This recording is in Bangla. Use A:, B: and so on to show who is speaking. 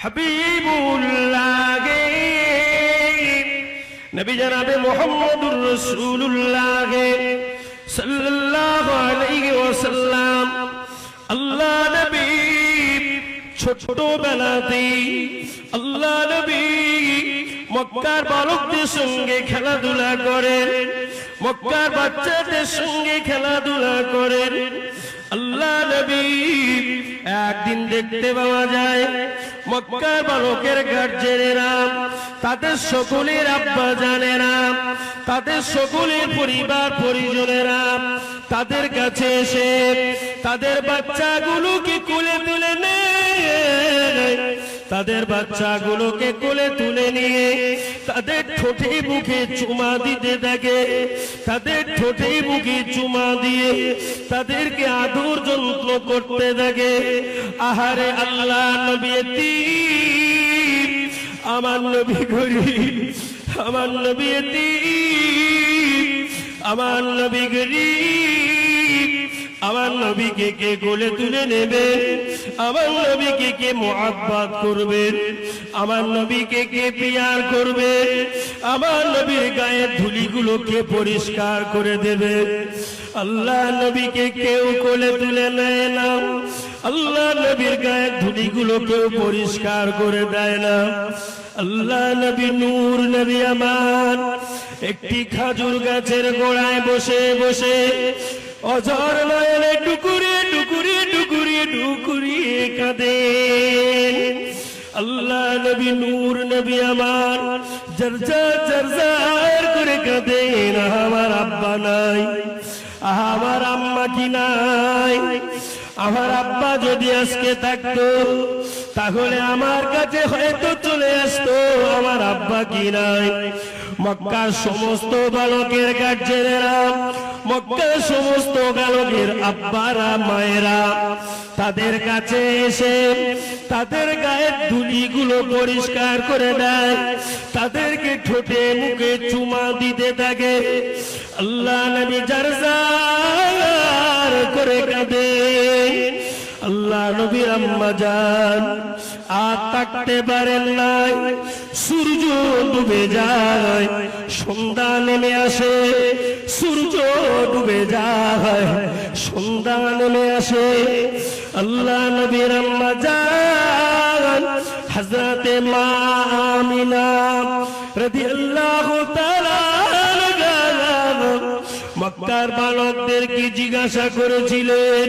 A: হাবিবুল্লাহ নবী জনাবে মুহাম্মদুর রাসূলুল্লাহ সাল্লাল্লাহু আলাইহি ওয়াসাল্লাম আল্লাহ নবী ছোটবেলাতেই আল্লাহ নবী মক্কার বালকদের সঙ্গে খেলাধুলা করেন, মক্কার বাচ্চাদের সঙ্গে খেলাধুলা করেন। আল্লাহ নবী একদিন দেখতে পাওয়া যায় মক্কার বালকের গার্জেনেরা, তাদের সকলের আব্বা জানেরা, তাদের সকলের পরিবার পরিজনেরা তাদের কাছে এসে তাদের বাচ্চাগুলোকে কোলে তুলে নেয়, তাদের বাচ্চাগুলোকে কোলে তুলে নিয়ে তাদের ঠোঁটে মুখে চুমা দিতে থাকে, তাদের ঠোঁটে মুখে চুমা দিয়ে তাদেরকে আদর যত্ন করতে থাকে। আহারে আল্লাহ নবী এতিম, আমার নবী গরীব, আমার নবী এতিম, আমার নবী গরীব, আমার নবীকে কে কোলে তুলে নেবেন, আমার নবীকে কে মুহাব্বত করবেন, আমার নবীকে কে পিয়ার করবেন, আমার নবীর গায়ের ধুলিগুলোকে পরিষ্কার করে দেবে। আল্লাহ নবীকে কেউ কোলে তুলে নেয় না, আল্লাহ নবীর গায়ের ধুলিগুলো কেউ পরিষ্কার করে দেয় না। আল্লাহ নবী নূর নবী আমার একটি খাজুর গাছের গোড়ায় বসে বসে অঝর নয়নে টুকুরিয়ে টুকুরিয়ে টুকুরিয়ে টুকুরিয়ে কাঁদেন। আল্লাহ নবী নূর নবী আমার জরজার জরজার করে কাঁদেন। আমার আব্বা নাই, আমার আম্মা কি নাই, আমার আব্বা যদি আজকে থাকতো তাহলে আমার কাছে হয়তো চলে আসতো, আমার আব্বা কি নাই। মক্কার সমস্ত বালকের গার্জেনেরা, মক্কার সমস্ত বালকের আব্বারা মায়েরা তাদের কাছে এসে তাদের গায়ের ধুলিগুলো পরিষ্কার করে দেয়, তাদেরকে ঠোঁটে মুখে চুমা দিতে থাকে। আল্লাহ নবী জারজার করে কাঁদে। আল্লাহ নবীর আম্মা জান আর থাকতে পারেন নাই, সূর্য ডুবে যায়, সন্ধ্যা নেমে আসে, সূর্য ডুবে যায়, সন্ধ্যা নেমে আসে। আল্লাহ নবীর আম্মা জান হযরতে মা আমিনা রাদিয়াল্লাহু তাআলা মক্কার বালকদেরকে জিজ্ঞাসা করেছিলেন,